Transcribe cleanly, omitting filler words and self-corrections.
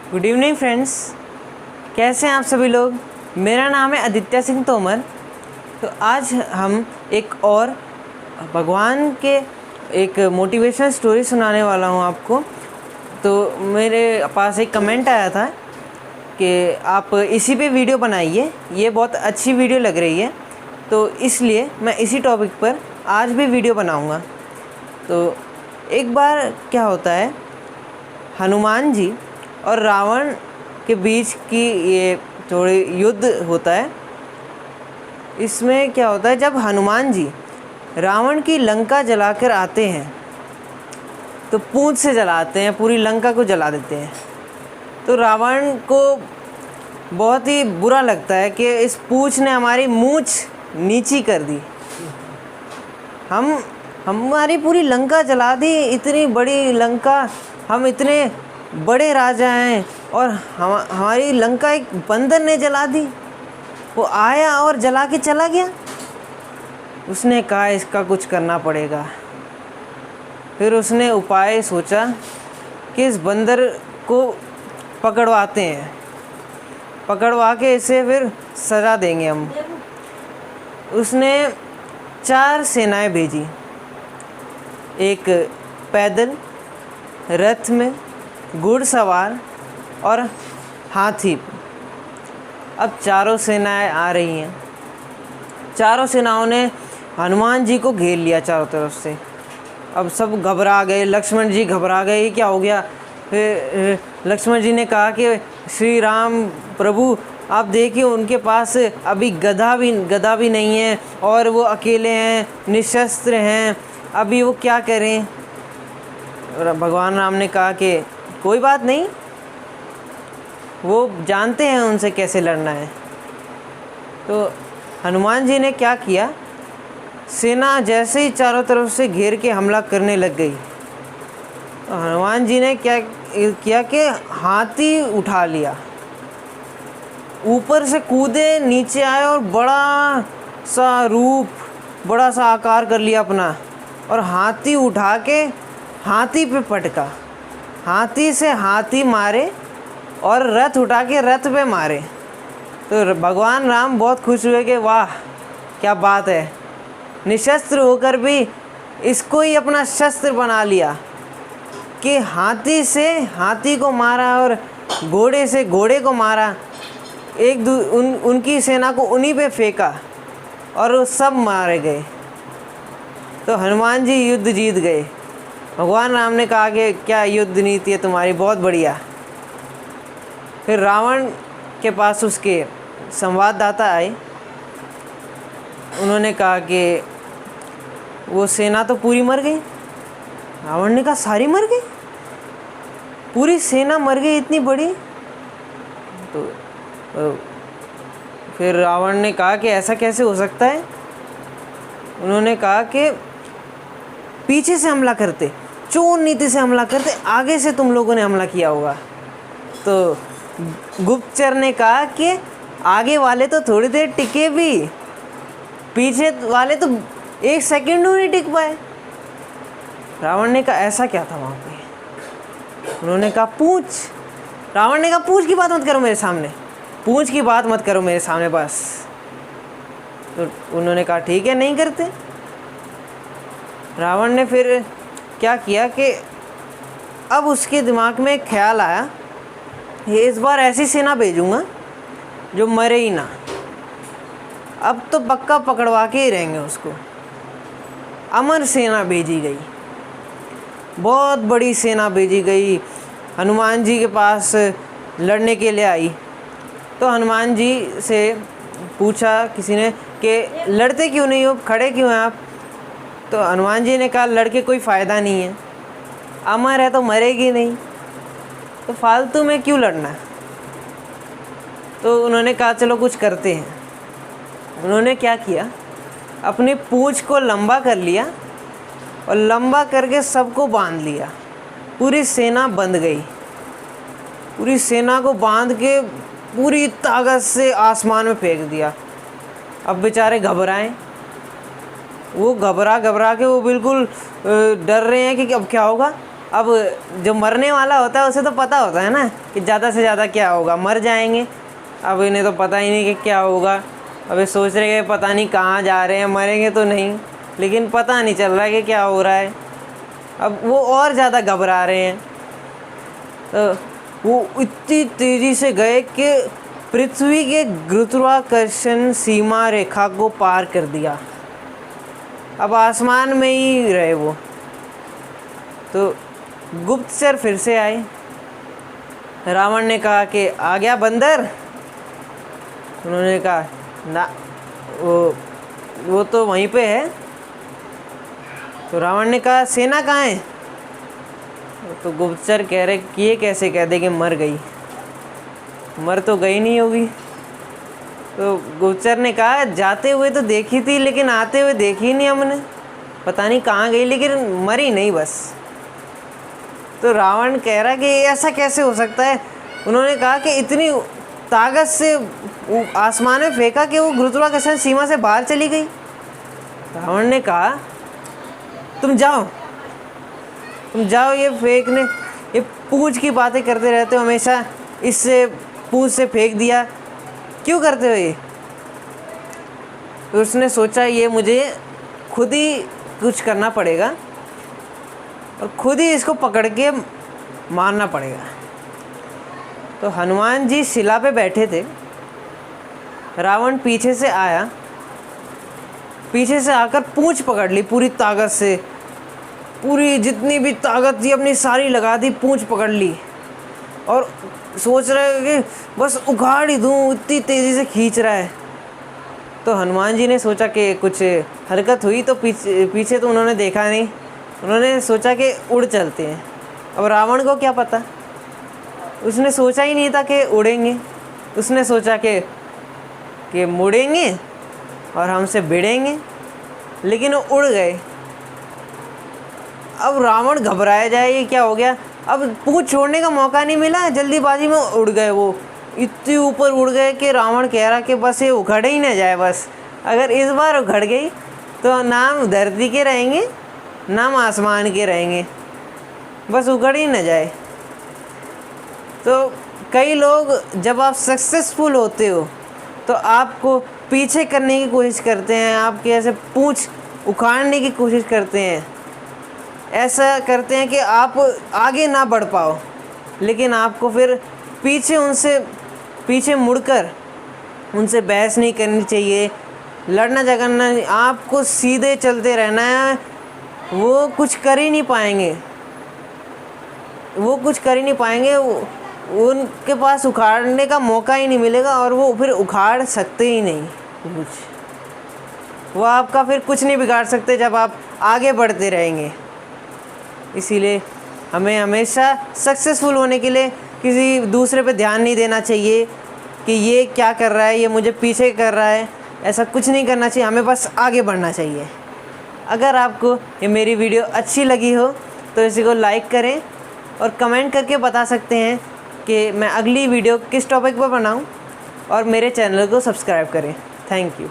Good evening friends, कैसे हैं आप सभी लोग। मेरा नाम है आदित्य सिंह तोमर। तो आज हम एक और भगवान के एक मोटिवेशनल स्टोरी सुनाने वाला हूं आपको। तो मेरे पास एक कमेंट आया था कि आप इसी पे वीडियो बनाइए, ये बहुत अच्छी वीडियो लग रही है, तो इसलिए मैं इसी टॉपिक पर आज भी वीडियो बनाऊंगा। तो एक बार क्या होता है, हनुमान जी और रावण के बीच की ये थोड़ी युद्ध होता है। इसमें क्या होता है, जब हनुमान जी रावण की लंका जलाकर आते हैं तो पूंछ से जलाते हैं, पूरी लंका को जला देते हैं। तो रावण को बहुत ही बुरा लगता है कि इस पूंछ ने हमारी मूंछ नीची कर दी, हमारी पूरी लंका जला दी। इतनी बड़ी लंका, हम इतने बड़े राजा हैं और हमारी लंका एक बंदर ने जला दी। वो आया और जला के चला गया। उसने कहा इसका कुछ करना पड़ेगा। फिर उसने उपाय सोचा कि इस बंदर को पकड़वाते हैं, पकड़वा के इसे फिर सजा देंगे हम। उसने 4 सेनाएं भेजी, एक पैदल, रथ में, घुड़सवार और हाथी। अब चारों सेनाएं आ रही हैं। चारों सेनाओं ने हनुमान जी को घेर लिया चारों तरफ से। अब सब घबरा गए, लक्ष्मण जी घबरा गए, क्या हो गया। फिर लक्ष्मण जी ने कहा कि श्री राम प्रभु, आप देखिए उनके पास अभी गदा भी नहीं है और वो अकेले हैं, निशस्त्र हैं, अभी वो क्या करें। भगवान राम ने कहा कि कोई बात नहीं, वो जानते हैं उनसे कैसे लड़ना है। तो हनुमान जी ने क्या किया, सेना जैसे ही चारों तरफ से घेर के हमला करने लग गई, तो हनुमान जी ने क्या किया कि हाथी उठा लिया, ऊपर से कूदे, नीचे आए और बड़ा सा रूप, बड़ा सा आकार कर लिया अपना, और हाथी उठा के हाथी पे पटका। हाथी से हाथी मारे और रथ उठा के रथ पे मारे। तो भगवान राम बहुत खुश हुए कि वाह क्या बात है, निशस्त्र होकर भी इसको ही अपना शस्त्र बना लिया कि हाथी से हाथी को मारा और घोड़े से घोड़े को मारा। उनकी सेना को उन्हीं पे फेंका और वो सब मारे गए। तो हनुमान जी युद्ध जीत गए। भगवान राम ने कहा कि क्या युद्ध नीति है तुम्हारी, बहुत बढ़िया। फिर रावण के पास उसके संवाददाता आए। उन्होंने कहा कि वो सेना तो पूरी मर गई। रावण ने कहा सारी मर गई, पूरी सेना मर गई इतनी बड़ी। तो फिर रावण ने कहा कि ऐसा कैसे हो सकता है। उन्होंने कहा कि पीछे से हमला करते, चोर नीति से हमला करते, आगे से तुम लोगों ने हमला किया होगा। तो गुप्तचर ने कहा कि आगे वाले तो थोड़ी देर टिके भी, पीछे वाले तो 1 सेकंड नहीं टिक पाए। रावण ने कहा ऐसा क्या था वहाँ पे। उन्होंने कहा पूंछ। रावण ने कहा पूंछ की बात मत करो मेरे सामने, पूंछ की बात मत करो मेरे सामने बस। तो उन्होंने कहा ठीक है, नहीं करते। रावण ने फिर क्या किया कि अब उसके दिमाग में एक ख्याल आया, ये इस बार ऐसी सेना भेजूंगा जो मरे ही ना। अब तो पक्का पकड़वा के ही रहेंगे उसको। अमर सेना भेजी गई, बहुत बड़ी सेना भेजी गई, हनुमान जी के पास लड़ने के लिए आई। तो हनुमान जी से पूछा किसी ने कि लड़ते क्यों नहीं हो, खड़े क्यों हैं आप। तो हनुमान जी ने कहा लड़के कोई फ़ायदा नहीं है, अमर है तो मरेगी नहीं, तो फालतू में क्यों लड़ना। तो उन्होंने कहा चलो कुछ करते हैं। उन्होंने क्या किया, अपनी पूंछ को लंबा कर लिया और लंबा करके सबको बांध लिया। पूरी सेना बंध गई। पूरी सेना को बांध के पूरी ताकत से आसमान में फेंक दिया। अब बेचारे घबराएं, वो घबरा के वो बिल्कुल डर रहे हैं कि अब क्या होगा। अब जो मरने वाला होता है उसे तो पता होता है ना कि ज़्यादा से ज़्यादा क्या होगा, मर जाएंगे। अब इन्हें तो पता ही नहीं कि क्या होगा। अब ये सोच रहे हैं पता नहीं कहाँ जा रहे हैं, मरेंगे तो नहीं, लेकिन पता नहीं चल रहा है कि क्या हो रहा है। अब वो और ज़्यादा घबरा रहे हैं। तो वो इतनी तेज़ी से गए कि पृथ्वी के गुरुत्वाकर्षण सीमा रेखा को पार कर दिया। अब आसमान में ही रहे वो। तो गुप्तचर फिर से आए। रावण ने कहा कि आ गया बंदर। उन्होंने कहा ना, वो तो वहीं पे है। तो रावण ने कहा सेना कहाँ है? तो गुप्तचर कह रहे कि ये कैसे कह दे कि मर गई, मर तो गई नहीं होगी। तो गुप्तचर ने कहा जाते हुए तो देखी थी, लेकिन आते हुए देखी नहीं हमने, पता नहीं कहाँ गई, लेकिन मरी नहीं बस। तो रावण कह रहा कि ऐसा कैसे हो सकता है? उन्होंने कहा कि इतनी ताकत से आसमान में फेंका कि वो गुरुत्वाकर्षण सीमा से बाहर चली गई। रावण ने कहा तुम जाओ, ये फेंकने, ये पूंछ की बातें करते रहते हो हमेशा, इससे पूंछ से फेंक दिया, क्यों करते हो ये? तो उसने सोचा ये मुझे खुद ही कुछ करना पड़ेगा और खुद ही इसको पकड़ के मारना पड़ेगा। तो हनुमान जी शिला पे बैठे थे। रावण पीछे से आया, पीछे से आकर पूंछ पकड़ ली पूरी ताकत से, पूरी जितनी भी ताकत थी अपनी सारी लगा दी, पूंछ पकड़ ली और सोच रहे कि बस उखाड़ ही दूँ, इतनी तेज़ी से खींच रहा है। तो हनुमान जी ने सोचा कि कुछ हरकत हुई, तो पीछे तो उन्होंने देखा नहीं। उन्होंने सोचा कि उड़ चलते हैं। अब रावण को क्या पता, उसने सोचा ही नहीं था कि उड़ेंगे। उसने सोचा कि मुड़ेंगे और हमसे भिड़ेंगे, लेकिन वो उड़ गए। अब रावण घबराया जाए, ये क्या हो गया? अब पूंछ छोड़ने का मौका नहीं मिला, जल्दीबाजी में उड़ गए। वो इतने ऊपर उड़ गए कि रावण कह रहा कि बस ये उखड़ ही ना जाए। बस अगर इस बार उखड़ गई तो नाम धरती के रहेंगे, नाम आसमान के रहेंगे, बस उखड़ ही ना जाए। तो कई लोग जब आप सक्सेसफुल होते हो तो आपको पीछे करने की कोशिश करते हैं, आपके ऐसे पूंछ उखाड़ने की कोशिश करते हैं, ऐसा करते हैं कि आप आगे ना बढ़ पाओ। लेकिन आपको फिर पीछे मुड़कर उनसे बहस नहीं करनी चाहिए, लड़ना झगड़ना, आपको सीधे चलते रहना है। वो कुछ कर ही नहीं पाएंगे, उनके पास उखाड़ने का मौका ही नहीं मिलेगा और वो फिर उखाड़ सकते ही नहीं कुछ। वो आपका फिर कुछ नहीं बिगाड़ सकते जब आप आगे बढ़ते रहेंगे। इसीलिए हमें हमेशा सक्सेसफुल होने के लिए किसी दूसरे पे ध्यान नहीं देना चाहिए कि ये क्या कर रहा है, ये मुझे पीछे कर रहा है, ऐसा कुछ नहीं करना चाहिए। हमें बस आगे बढ़ना चाहिए। अगर आपको ये मेरी वीडियो अच्छी लगी हो तो इसी को लाइक करें और कमेंट करके बता सकते हैं कि मैं अगली वीडियो किस टॉपिक पर बनाऊं, और मेरे चैनल को सब्सक्राइब करें। Thank you.